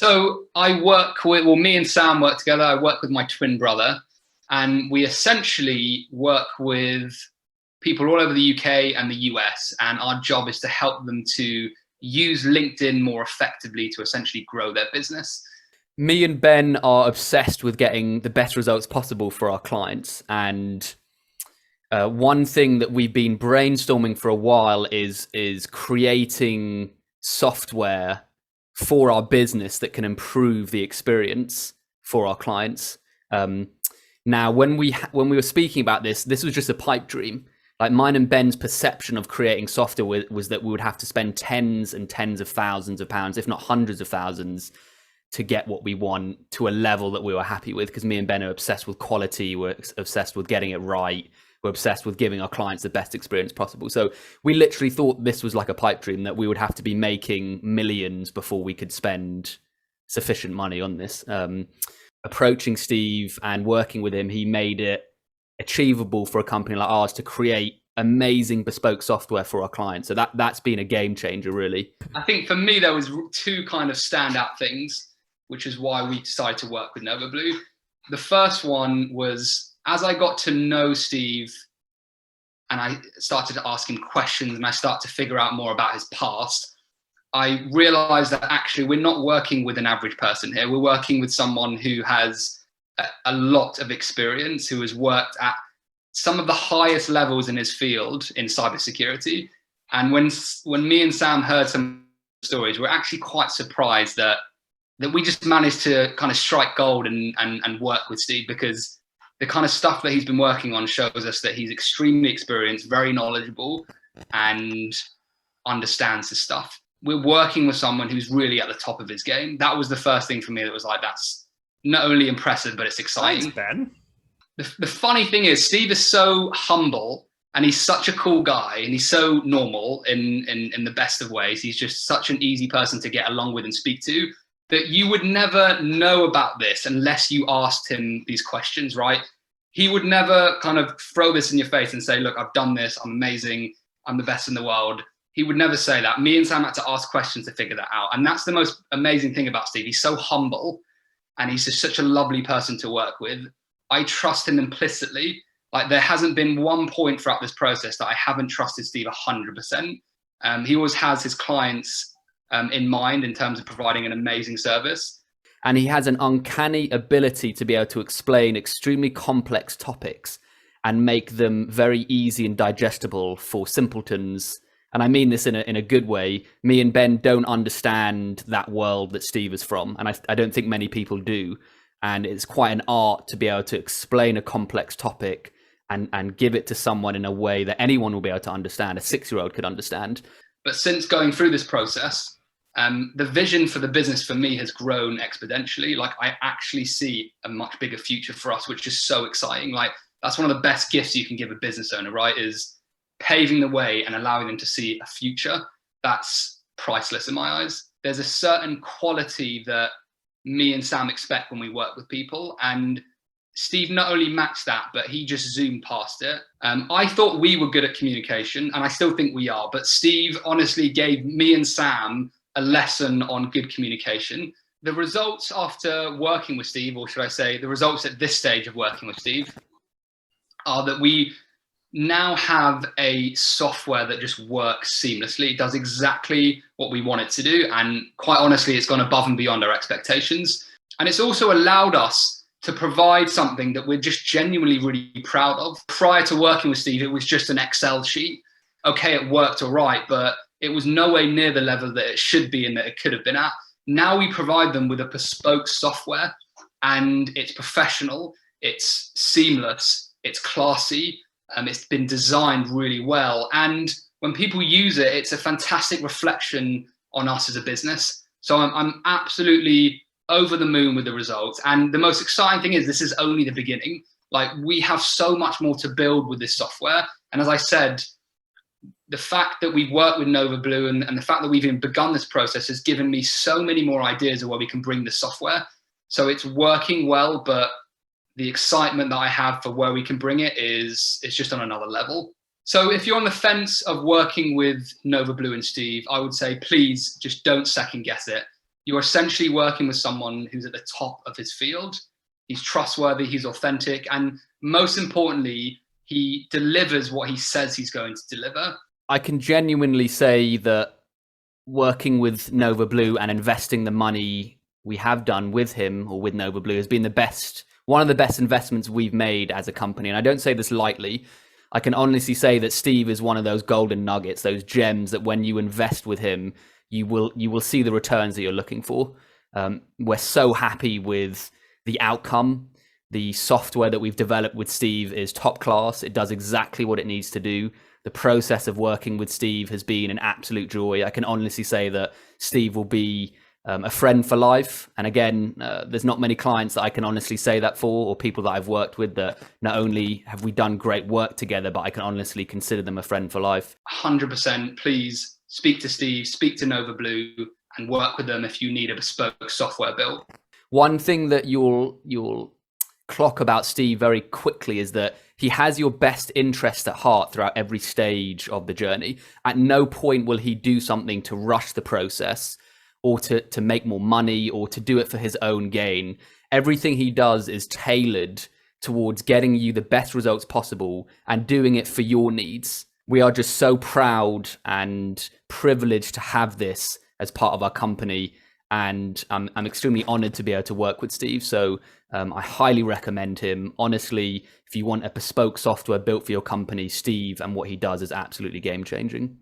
So I work with, well, me and Sam work together. I work with my twin brother, and we essentially work with people all over the UK and the US. And our job is to help them to use LinkedIn more effectively to essentially grow their business. Me and Ben are obsessed with getting the best results possible for our clients. And one thing that we've been brainstorming for a while is creating software for our business that can improve the experience for our clients. Now, when we were speaking about this was just a pipe dream. Like mine and Ben's perception of creating software was that we would have to spend tens and tens of thousands of pounds, if not hundreds of thousands, to get what we want to a level that we were happy with. Because me and Ben are obsessed with quality, we're obsessed with getting it right, we're obsessed with giving our clients the best experience possible. So we literally thought this was like a pipe dream, that we would have to be making millions before we could spend sufficient money on this. Approaching Steve and working with him, he made it achievable for a company like ours to create amazing bespoke software for our clients. So that's been a game changer, really. I think for me, there was two kind of standout things, which is why we decided to work with NovaBlue. The first one was, as I got to know Steve and I started to ask him questions and I started to figure out more about his past, I realized that actually we're not working with an average person here. We're working with someone who has a lot of experience, who has worked at some of the highest levels in his field in cybersecurity. And when me and Sam heard some stories, we're actually quite surprised that we just managed to kind of strike gold and work with Steve, because the kind of stuff that he's been working on shows us that he's extremely experienced, very knowledgeable, and understands his stuff. We're working with someone who's really at the top of his game. That was the first thing for me that was like, that's not only impressive, but it's exciting. Thanks, Ben. The funny thing is, Steve is so humble and he's such a cool guy and he's so normal in the best of ways. He's just such an easy person to get along with and speak to, that you would never know about this unless you asked him these questions, right? He would never kind of throw this in your face and say, look, I've done this, I'm amazing, I'm the best in the world. He would never say that. Me and Sam had to ask questions to figure that out. And that's the most amazing thing about Steve. He's so humble and he's just such a lovely person to work with. I trust him implicitly. Like, there hasn't been one point throughout this process that I haven't trusted Steve 100%. He always has his clients in mind in terms of providing an amazing service. And he has an uncanny ability to be able to explain extremely complex topics and make them very easy and digestible for simpletons. And I mean this in a good way. Me and Ben don't understand that world that Steve is from, and I don't think many people do. And it's quite an art to be able to explain a complex topic and give it to someone in a way that anyone will be able to understand, a 6-year-old could understand. But since going through this process, the vision for the business for me has grown exponentially. Like, I actually see a much bigger future for us, which is so exciting. Like, that's one of the best gifts you can give a business owner, right? Is paving the way and allowing them to see a future that's priceless in my eyes. There's a certain quality that me and Sam expect when we work with people, and Steve not only matched that, but he just zoomed past it. I thought we were good at communication, and I still think we are, but Steve honestly gave me and Sam a lesson on good communication. The results after working with Steve, or should I say the results at this stage of working with Steve, are that we now have a software that just works seamlessly. It does exactly what we want it to do. And quite honestly, it's gone above and beyond our expectations. And it's also allowed us to provide something that we're just genuinely really proud of. Prior to working with Steve, it was just an Excel sheet. Okay, it worked all right, but it was nowhere near the level that it should be and that it could have been at. Now we provide them with a bespoke software, and it's professional, it's seamless, it's classy, it's been designed really well. And when people use it, it's a fantastic reflection on us as a business. So I'm absolutely over the moon with the results. And the most exciting thing is, this is only the beginning. Like, we have so much more to build with this software. And as I said, the fact that we've worked with NovaBlue and the fact that we've even begun this process has given me so many more ideas of where we can bring the software. So it's working well, but the excitement that I have for where we can bring it is just on another level. So if you're on the fence of working with NovaBlue and Steve, I would say, please just don't second guess it. you're essentially working with someone who's at the top of his field. He's trustworthy, he's authentic, and most importantly, he delivers what he says he's going to deliver. I can genuinely say that working with Nova Blue and investing the money we have done with him or with Nova Blue has been one of the best investments we've made as a company. And I don't say this lightly. I can honestly say that Steve is one of those golden nuggets, those gems that when you invest with him, you will see the returns that you're looking for. We're so happy with the outcome. The software that we've developed with Steve is top class. It does exactly what it needs to do. The process of working with Steve has been an absolute joy. I can honestly say that Steve will be a friend for life. And again, there's not many clients that I can honestly say that for, or people that I've worked with, that not only have we done great work together, but I can honestly consider them a friend for life. 100%. Please speak to Steve, speak to Nova Blue, and work with them if you need a bespoke software built. One thing that you'll clock about Steve very quickly is that he has your best interest at heart throughout every stage of the journey. At no point will he do something to rush the process or to make more money or to do it for his own gain. Everything he does is tailored towards getting you the best results possible and doing it for your needs. We are just so proud and privileged to have this as part of our company. And I'm extremely honored to be able to work with Steve. So I highly recommend him. Honestly, if you want a bespoke software built for your company, Steve and what he does is absolutely game changing.